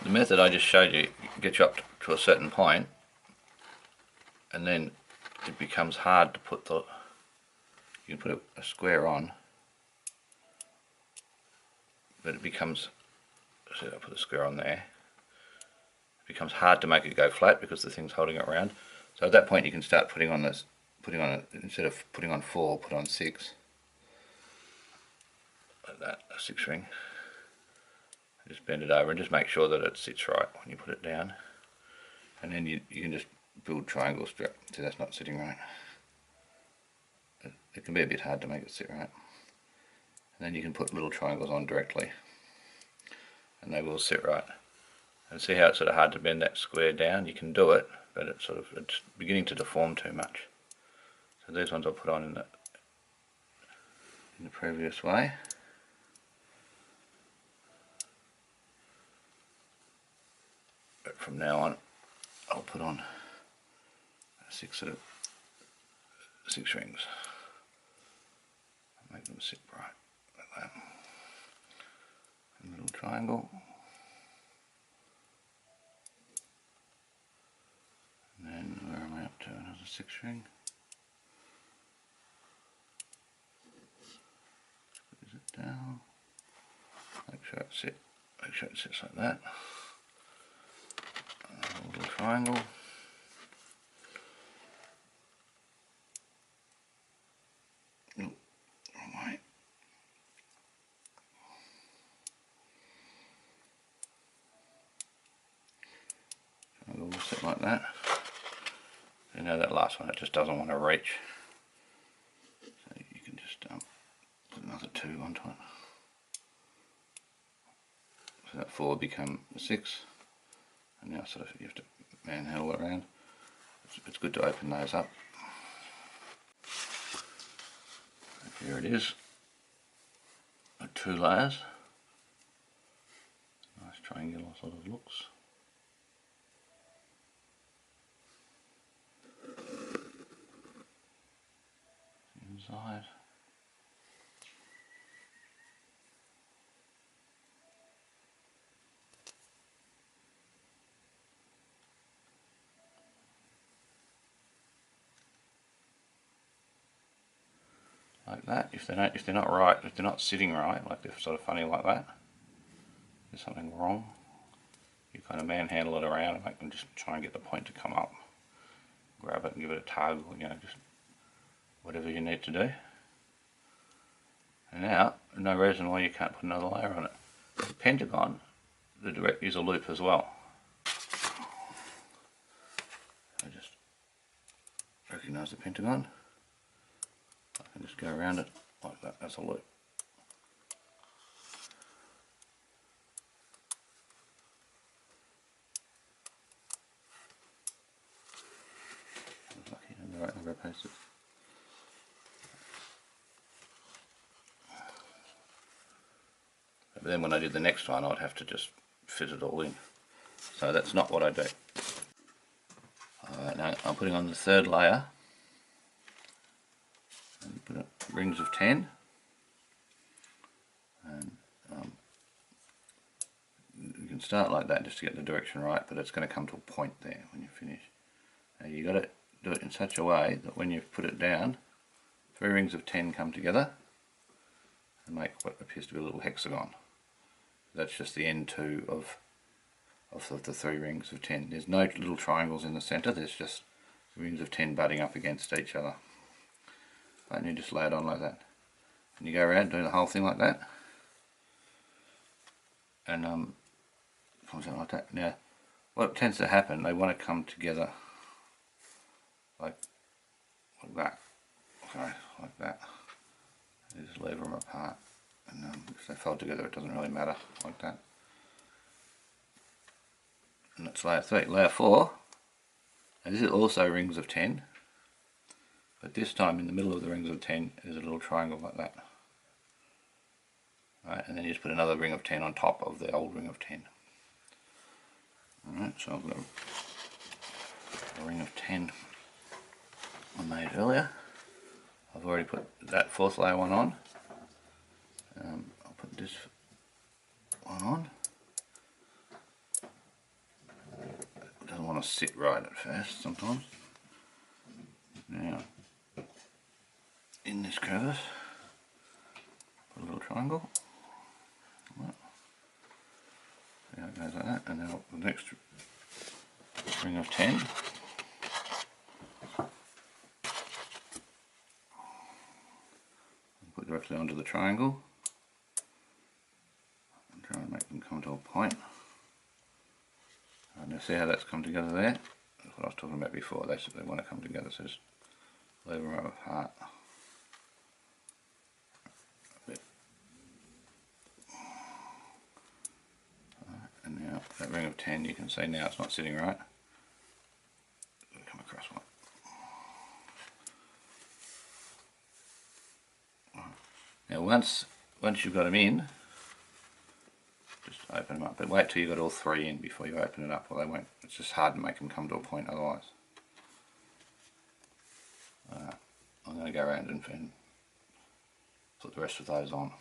The method I just showed you gets you up to a certain point, and then it becomes hard to put the, you can put a square on, but it becomes, so I put a square on there, it becomes hard to make it go flat because the thing's holding it around. So at that point you can start putting on this, instead of putting on 4, put on 6, like that, a 6 ring. Just bend it over and just make sure that it sits right when you put it down, and then you can just build triangles. See, that's not sitting right. It can be a bit hard to make it sit right, and then you can put little triangles on directly and they will sit right. And see how it's sort of hard to bend that square down? You can do it, but it's beginning to deform too much. So these ones I'll put on in the previous way. But from now on, I'll put on 6 rings. Make them sit right, like that. A little triangle. And then where am I up to? Another 6 ring. Squeeze it down. Make sure it sits like that. A little triangle. Wrong way. Triangle will sit like that. You know, that last one, it just doesn't want to reach. So you can just put another 2 onto it. So that 4 become 6. And now sort of you have to manhandle it around. It's good to open those up. Here it is, 2 layers. Nice triangular sort of looks. Inside. Like that. If they're not right, if they're not sitting right, like they're sort of funny like that, there's something wrong. You kind of manhandle it around and make them just try and get the point to come up. Grab it and give it a tug, or just whatever you need to do. And now, no reason why you can't put another layer on it. The pentagon, the direct is a loop as well. I just recognise the pentagon. I can just go around it like that, that's a loop. I was lucky in the right number of pieces. But then when I did the next one, I'd have to just fit it all in. So that's not what I do. Alright, now I'm putting on the 3rd layer. And put rings of 10, and you can start like that just to get the direction right, but it's going to come to a point there when you finish. Now you got to do it in such a way that when you put it down, 3 rings of 10 come together and make what appears to be a little hexagon. That's just the end 2 of the 3 rings of 10. There's no little triangles in the centre, there's just rings of 10 butting up against each other. And you just lay it on like that, and you go around doing the whole thing like that, and comes out like that. Now, what tends to happen, they want to come together like that. Okay, like that. You just lever them apart, and if they fold together, it doesn't really matter. Like that. And that's layer 3. Layer 4. Now this is also rings of 10. But this time in the middle of the rings of 10 is a little triangle like that. Right, and then you just put another ring of 10 on top of the old ring of 10. Alright, so I've got a ring of 10 I made earlier. I've already put that 4th layer one on. I'll put this one on. to sit right at first sometimes. Now, in this crevice, put a little triangle. See how it goes like that, and now the next ring of 10. Put directly onto the triangle. And try and make them come to a point. And you see how that's come together there? That's what I was talking about before. They want to come together, so just leave them right apart. And now that ring of 10, you can see now it's not sitting right. Come across one. Now once you've got them in, just open them up. But wait till you've got all three in before you open it up, or they won't. It's just hard to make them come to a point otherwise. I'm going to go around and put the rest of those on.